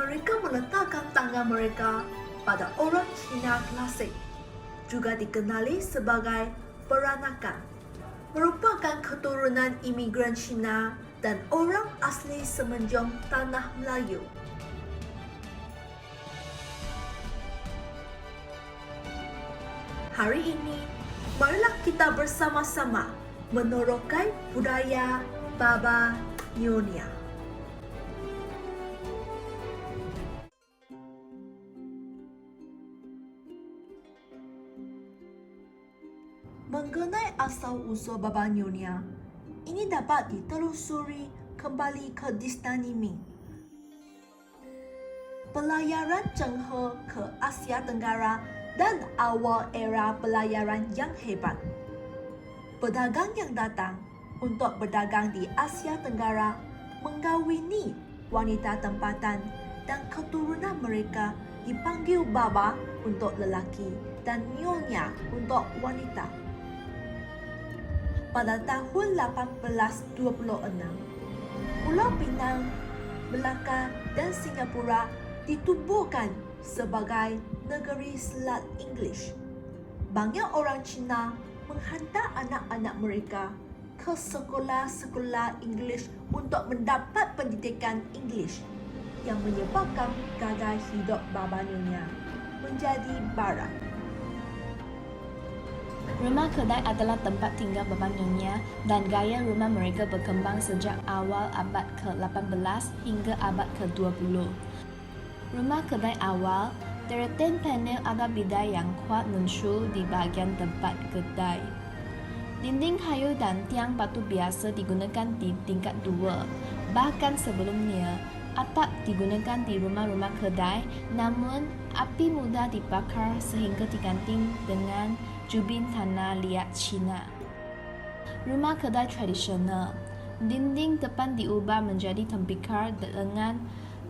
mereka meletakkan tangan mereka pada orang Cina klasik, juga dikenali sebagai peranakan, merupakan keturunan imigran Cina dan orang asli semenanjung Tanah Melayu. Hari ini, marilah kita bersama-sama menerokai budaya Baba Nyonya. Mengenai asal-usul Baba Nyonya, ini dapat ditelusuri kembali ke dinasti Ming. Pelayaran Zheng He ke Asia Tenggara dan awal era pelayaran yang hebat. Pedagang yang datang untuk berdagang di Asia Tenggara mengawini wanita tempatan dan keturunan mereka dipanggil Baba untuk lelaki dan Nyonya untuk wanita. Pada tahun 1826, Pulau Pinang, Melaka dan Singapura ditubuhkan sebagai negeri Selat English. Banyak orang Cina menghantar anak-anak mereka ke sekolah-sekolah English untuk mendapat pendidikan English yang menyebabkan gaya hidup Baba Nyonya menjadi barat. Rumah kedai adalah tempat tinggal Baba Nyonya dan gaya rumah mereka berkembang sejak awal abad ke-18 hingga abad ke-20. Rumah kedai awal, deretan panel atau bidai yang kuat muncul di bahagian tempat kedai. Dinding kayu dan tiang batu biasa digunakan di tingkat 2. Bahkan sebelumnya, atap digunakan di rumah-rumah kedai, namun api mudah dibakar sehingga diganti dengan jubin tanah liat Cina. Rumah kedai tradisional, dinding depan diubah menjadi tembikar dengan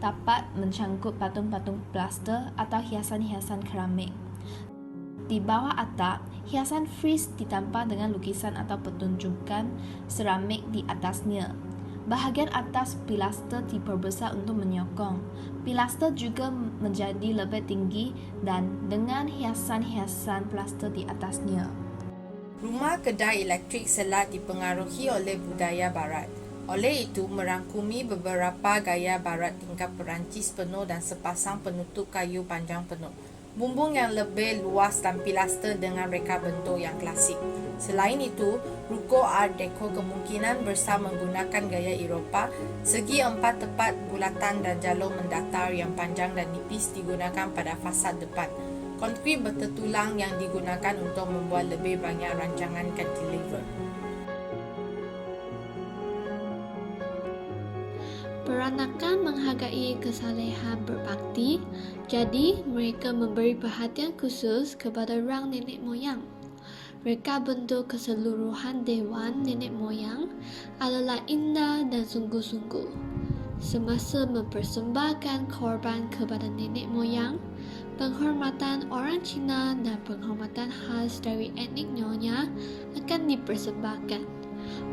dapat mencangkuk patung-patung plaster atau hiasan-hiasan keramik. Di bawah atap, hiasan fris ditambah dengan lukisan atau pertunjukan seramik di atasnya. Bahagian atas pilaster diperbesar untuk menyokong. Pilaster juga menjadi lebih tinggi dan dengan hiasan-hiasan plaster di atasnya. Rumah kedai elektrik Selat dipengaruhi oleh budaya barat. Oleh itu, merangkumi beberapa gaya barat tingkat Perancis penuh dan sepasang penutup kayu panjang penuh, bumbung yang lebih luas dan pilaster dengan reka bentuk yang klasik. Selain itu, ruko Art Deco kemungkinan besar menggunakan gaya Eropah. Segi empat tepat bulatan dan jalur mendatar yang panjang dan nipis digunakan pada fasad depan. Konkrit bertertulang yang digunakan untuk membuat lebih banyak rancangan cantilever. Peranakan menghargai kesalehan berbakti, jadi mereka memberi perhatian khusus kepada rang nenek moyang. Reka bentuk keseluruhan dewan nenek moyang adalah indah dan sungguh-sungguh. Semasa mempersembahkan korban kepada nenek moyang, penghormatan orang Cina dan penghormatan khas dari etnik Nyonya akan dipersembahkan.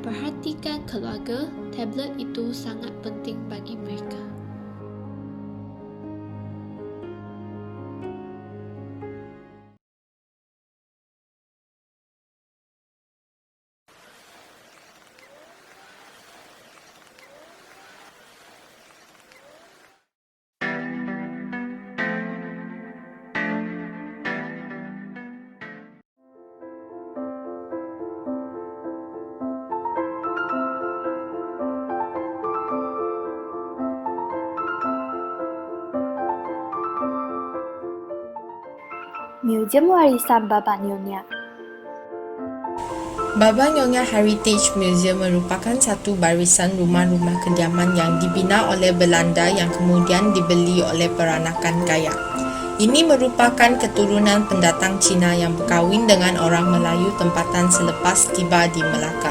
Perhatikan keluarga, tablet itu sangat penting bagi mereka. Museum Warisan Baba Nyonya. Baba Nyonya Heritage Museum merupakan satu barisan rumah-rumah kediaman yang dibina oleh Belanda yang kemudian dibeli oleh peranakan kaya. Ini merupakan keturunan pendatang Cina yang berkahwin dengan orang Melayu tempatan selepas tiba di Melaka.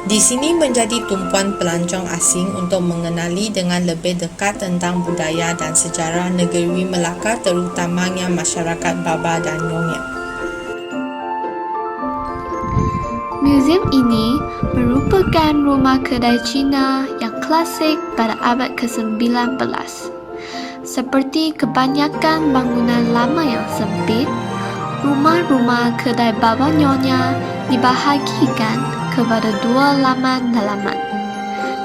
Di sini menjadi tumpuan pelancong asing untuk mengenali dengan lebih dekat tentang budaya dan sejarah negeri Melaka, terutamanya masyarakat Baba dan Nyonya. Museum ini merupakan rumah kedai Cina yang klasik pada abad ke-19. Seperti kebanyakan bangunan lama yang sempit, rumah-rumah kedai Baba Nyonya dibahagikan kepada dua laman dalaman.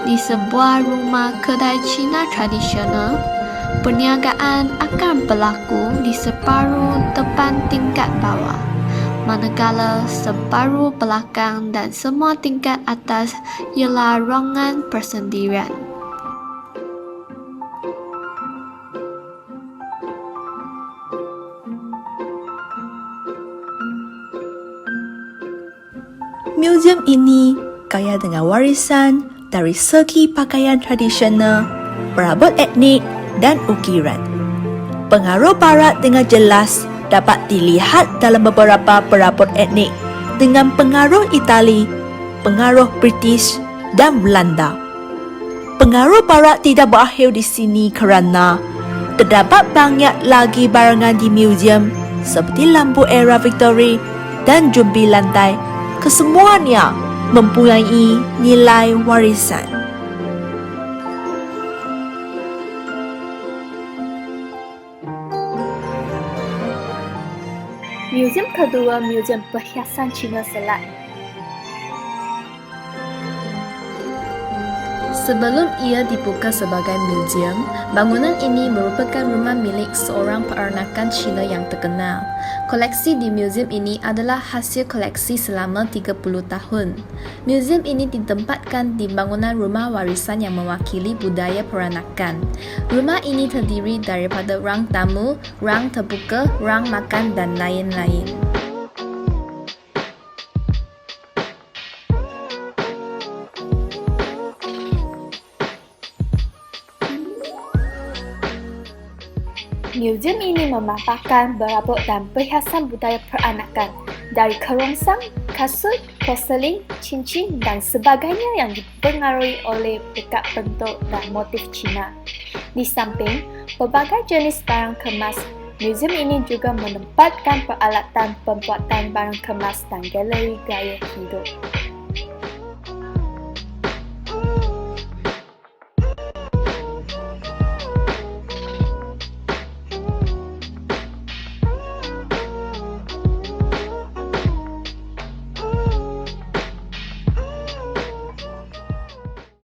Di sebuah rumah kedai Cina tradisional, perniagaan akan berlaku di separuh depan tingkat bawah, manakala separuh belakang dan semua tingkat atas ialah ruangan persendirian. Museum ini kaya dengan warisan dari segi pakaian tradisional, perabot etnik dan ukiran. Pengaruh Barat dengan jelas dapat dilihat dalam beberapa perabot etnik dengan pengaruh Itali, pengaruh British dan Belanda. Pengaruh Barat tidak berakhir di sini kerana terdapat banyak lagi barangan di museum seperti lampu era Victoria dan jumpi lantai. Kesemuanya mempunyai nilai warisan. Museum kedua, Museum Perhiasan Cina Selat. Sebelum ia dibuka sebagai museum, bangunan ini merupakan rumah milik seorang peranakan Cina yang terkenal. Koleksi di museum ini adalah hasil koleksi selama 30 tahun. Museum ini ditempatkan di bangunan rumah warisan yang mewakili budaya peranakan. Rumah ini terdiri daripada ruang tamu, ruang terbuka, ruang makan dan lain-lain. Museum ini memaparkan berabot dan perhiasan budaya peranakan dari kerongsang, kasut, porselin, cincin dan sebagainya yang dipengaruhi oleh pekat bentuk dan motif Cina. Di samping berbagai jenis barang kemas, museum ini juga menempatkan peralatan pembuatan barang kemas dan galeri gaya hidup.